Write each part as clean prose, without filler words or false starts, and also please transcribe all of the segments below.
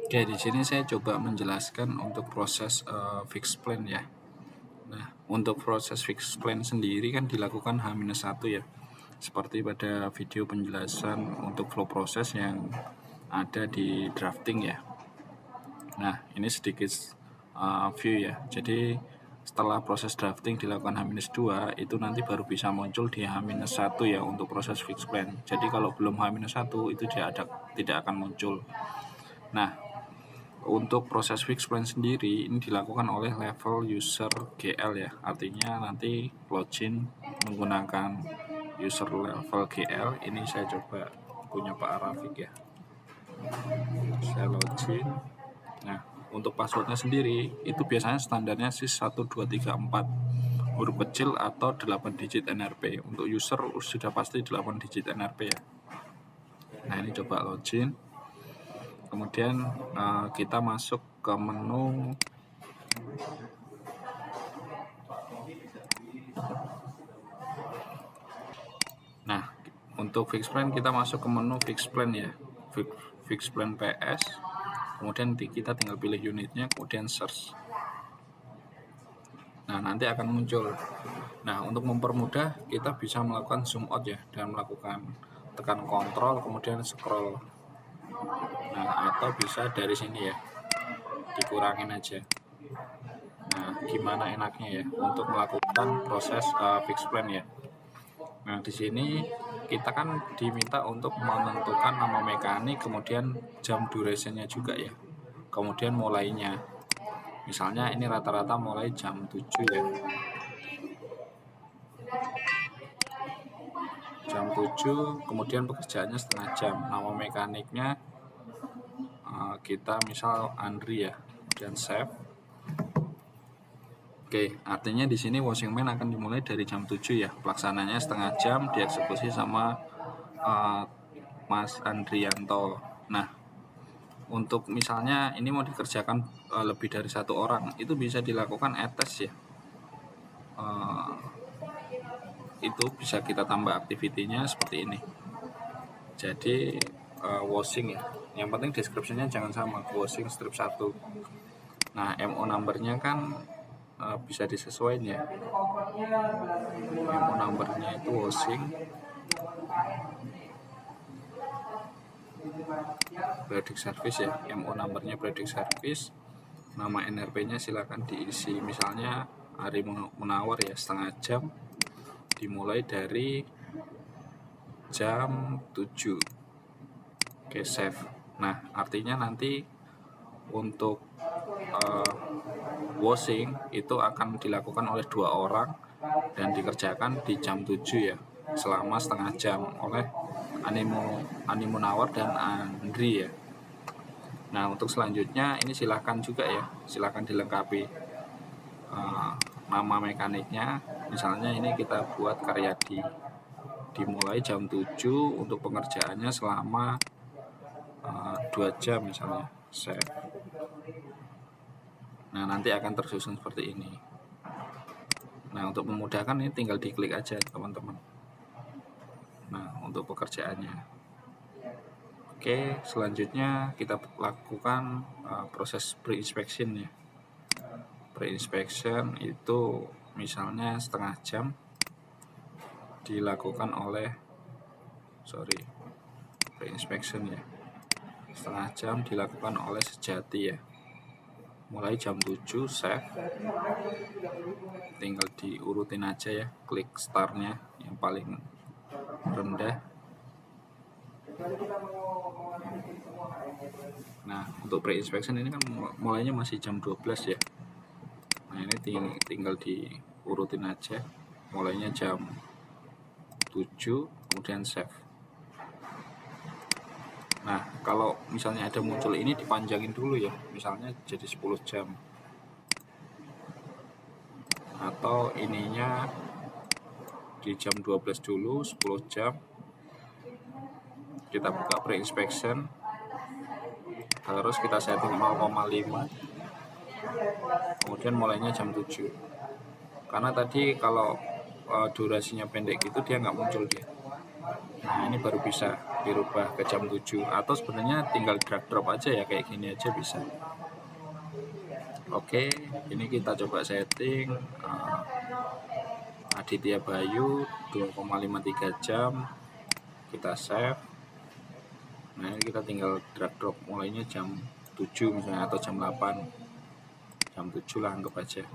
Oke, di sini saya coba menjelaskan untuk proses fixed plan ya. Nah, untuk proses fixed plan sendiri kan dilakukan H-1 ya. Seperti pada video penjelasan untuk flow proses yang ada di drafting ya. Nah, ini sedikit view ya. Jadi setelah proses drafting dilakukan H-2 itu nanti baru bisa muncul di H-1 ya untuk proses fixed plan. Jadi kalau belum H-1 itu tidak akan muncul. Nah, untuk proses fixed plan sendiri ini dilakukan oleh level user GL ya. Artinya nanti login menggunakan user level GL. Ini saya coba punya Pak Arafik ya. Saya login. Nah, untuk passwordnya sendiri itu biasanya standarnya SIS 1234 huruf kecil atau 8 digit NRP. Untuk user sudah pasti 8 digit NRP ya. Nah, ini coba login. Kemudian kita masuk ke menu untuk fixed plan kita masuk ke menu fixed plan ya, fixed plan PS. Kemudian kita tinggal pilih unitnya, kemudian search. Nah, nanti akan muncul. Nah, untuk mempermudah kita bisa melakukan zoom out ya, dan melakukan tekan kontrol kemudian scroll. Nah, atau bisa dari sini ya, dikurangin aja. Nah, gimana enaknya ya untuk melakukan proses fixed plan ya. Nah, di sini kita kan diminta untuk menentukan nama mekanik, kemudian jam durasinya juga ya. Kemudian mulainya. Misalnya ini rata-rata mulai jam 7 ya. Jam 7, kemudian pekerjaannya setengah jam. Nama mekaniknya kita misal Andri ya, dan save. Oke, artinya di sini washing man akan dimulai dari jam 7 ya. Pelaksananya setengah jam, dieksekusi sama Mas Andrianto. Nah, untuk misalnya ini mau dikerjakan lebih dari satu orang, itu bisa dilakukan attach ya. Itu bisa kita tambah aktivitinya seperti ini. Jadi washing ya. Yang penting deskripsinya jangan sama, washing strip 1. Nah, MO numbernya kan bisa disesuaikan ya. MO numbernya itu washing predict service ya. MO numbernya predict service. Nama NRP-nya silakan diisi, misalnya Ari Munawar ya, setengah jam, dimulai dari jam 7. Oke, save. Nah, artinya nanti untuk washing itu akan dilakukan oleh 2 orang dan dikerjakan di jam 7 ya, selama setengah jam oleh Ani Munawar dan Andri ya. Nah, untuk selanjutnya ini silahkan juga ya, silahkan dilengkapi nama mekaniknya. Misalnya ini kita buat Karyadi, dimulai jam 7 untuk pengerjaannya selama 2 jam misalnya, save. Nah, nanti akan tersusun seperti ini. Nah, untuk memudahkan ini tinggal diklik aja teman-teman. Nah, untuk pekerjaannya. Oke, selanjutnya kita lakukan proses pre-inspection ya. Pre-inspection itu misalnya setengah jam dilakukan oleh pre-inspection ya. Setengah jam dilakukan oleh Sejati ya. Mulai jam 7, save. Tinggal diurutin aja ya, klik startnya yang paling rendah. Nah, untuk pre-inspection ini kan mulainya masih jam 12 ya. Nah, ini tinggal diurutin aja, mulainya jam 7 kemudian save. Nah, kalau misalnya ada muncul ini dipanjangin dulu ya, misalnya jadi 10 jam. Atau ininya di jam 12 dulu, 10 jam. Kita buka pre-inspection, harus kita setting 0,5, kemudian mulainya jam 7. Karena tadi kalau durasinya pendek gitu dia nggak muncul dia. Nah ini baru bisa dirubah ke jam 7, atau sebenarnya tinggal drag drop aja ya, kayak gini aja bisa. Oke, ini kita coba setting Aditya Bayu 2,53 jam, kita save. Nah ini kita tinggal drag drop mulainya jam 7 misalnya, atau jam 8, jam 7 lah anggap aja.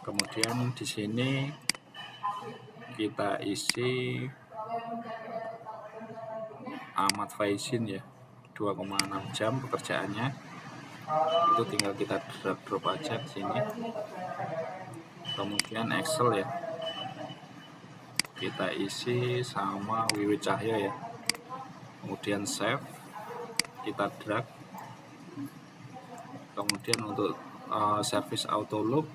Kemudian di sini kita isi Ahmad Faizin ya, 2,6 jam pekerjaannya. Itu tinggal kita drag drop aja ke sini. Kemudian Excel ya, kita isi sama Wiwit Cahya ya. Kemudian save, kita drag. Kemudian untuk service auto loop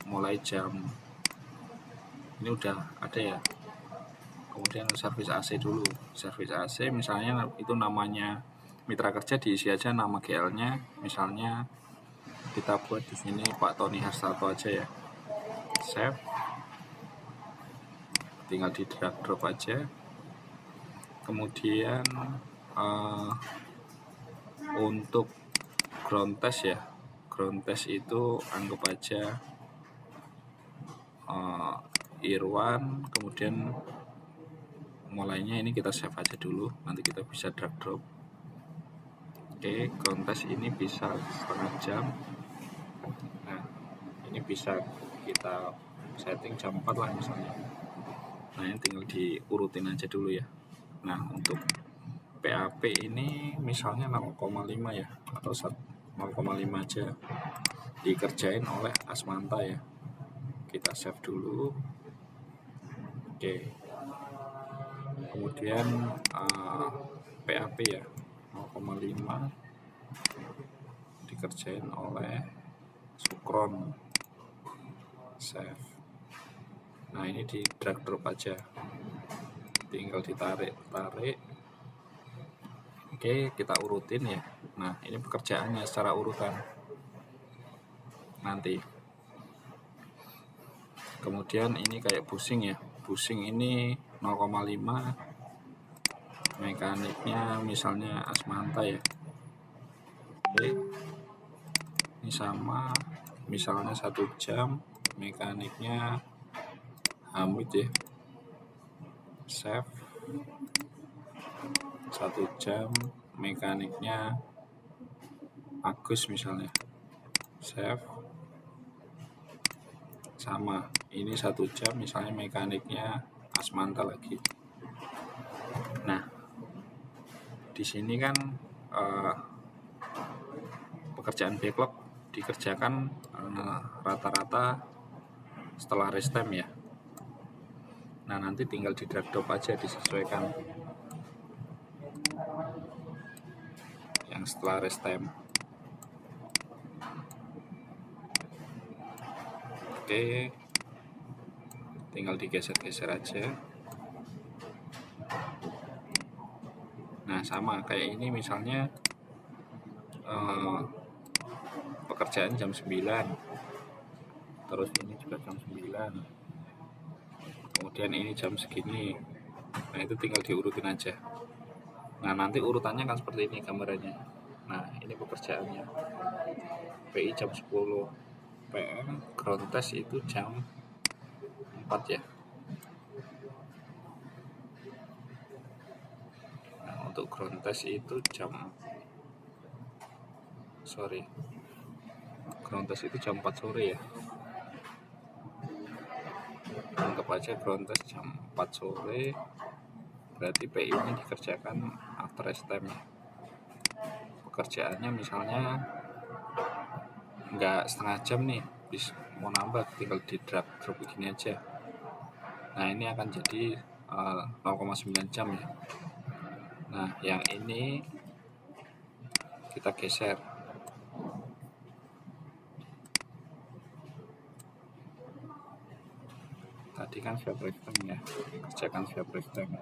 mulai jam ini udah ada ya. Kemudian service AC dulu, service AC misalnya itu namanya mitra kerja, diisi aja nama GL-nya, misalnya kita buat di sini Pak Tony Harsato aja ya. Save, tinggal di drag drop aja. Kemudian untuk ground test ya, ground test itu anggap aja Irwan, kemudian mulainya ini kita save aja dulu, nanti kita bisa drag drop. Oke, ground test ini bisa setengah jam. Nah ini bisa kita setting jam 4 lah misalnya. Nah ini tinggal diurutin aja dulu ya. Nah untuk PAP ini misalnya 0,5 ya, atau 0,5 aja, dikerjain oleh Asmanta ya. Kita save dulu. Oke, kemudian PAP ya 0,5 dikerjain oleh Sukron. Save. Nah ini di drag drop aja, tinggal ditarik. Oke, kita urutin ya. Nah ini pekerjaannya secara urutan nanti. Kemudian ini kayak busing ya, busing ini 0,5, mekaniknya misalnya Asmanta ya. Oke, ini sama, misalnya 1 jam, mekaniknya Hamid ya. Save, 1 jam, mekaniknya Agus misalnya. Save, sama, ini 1 jam, misalnya mekaniknya Asmanta lagi. Nah di sini kan pekerjaan backlog dikerjakan rata-rata setelah rest time ya. Nah nanti tinggal di drag drop aja, disesuaikan yang setelah rest time. Oke, tinggal digeser-geser aja. Nah sama kayak ini misalnya pekerjaan jam 9, terus ini juga jam 9, kemudian ini jam segini. Nah itu tinggal diurutin aja. Nah nanti urutannya kan seperti ini gambarannya. Nah ini pekerjaannya, PI jam 10, PM ground test itu jam 4 ya. Nah untuk ground test itu ground test itu jam 4 sore ya. Anggap aja ground test jam 4 sore, berarti PI ini dikerjakan after rest time ya. Pekerjaannya misalnya nggak setengah jam nih, mau nambah tinggal di drag drop begini aja. Nah ini akan jadi 0,9 jam ya. Nah yang ini kita geser. Tadi kan swap rest time ya, kerjakan swap rest time.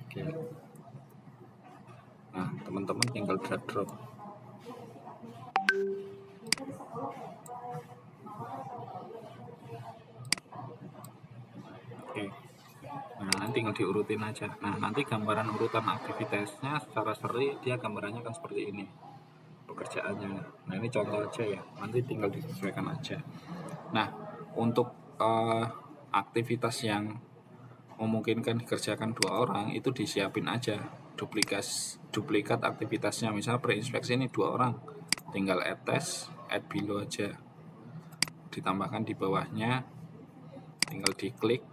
Oke. Nah teman-teman tinggal drag drop. Oke. Nah, nanti tinggal diurutin aja. Nah, nanti gambaran urutan aktivitasnya secara seri dia gambarannya kan seperti ini. Pekerjaannya. Nah, ini contoh aja ya. Nanti tinggal disesuaikan aja. Nah, untuk aktivitas yang memungkinkan dikerjakan 2 orang itu disiapin aja duplikat aktivitasnya. Misalnya pre-inspeksi ini 2 orang, tinggal add test, add below aja, ditambahkan di bawahnya, tinggal diklik.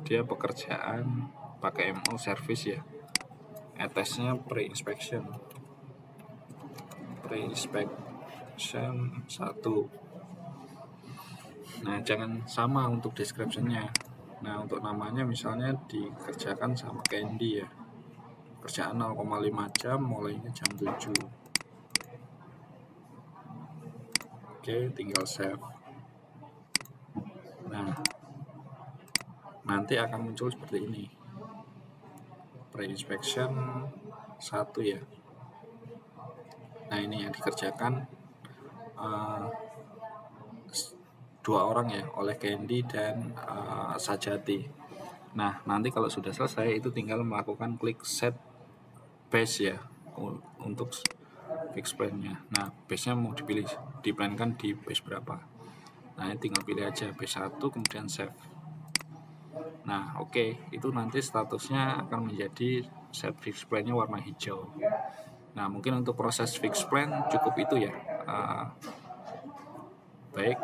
Dia pekerjaan pakai MO service ya, add testnya pre-inspection 1. Nah, jangan sama untuk description-nya. Nah, untuk namanya misalnya dikerjakan sama Candy ya. Kerjaan 0,5 jam, mulainya jam 7. Oke, tinggal save. Nah, nanti akan muncul seperti ini. Pre-inspection 1 ya. Nah, ini yang dikerjakan 2 orang ya, oleh Candy dan Sajati. Nah, nanti kalau sudah selesai itu tinggal melakukan klik set base ya untuk fix plan-nya. Nah, base-nya mau diplankan di base berapa. Nah, ini tinggal pilih aja base 1 kemudian save. Nah, oke, itu nanti statusnya akan menjadi set fix plan-nya warna hijau. Nah, mungkin untuk proses fix plan cukup itu ya. Baik,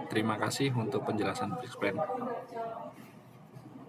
terima kasih untuk penjelasan fix plan.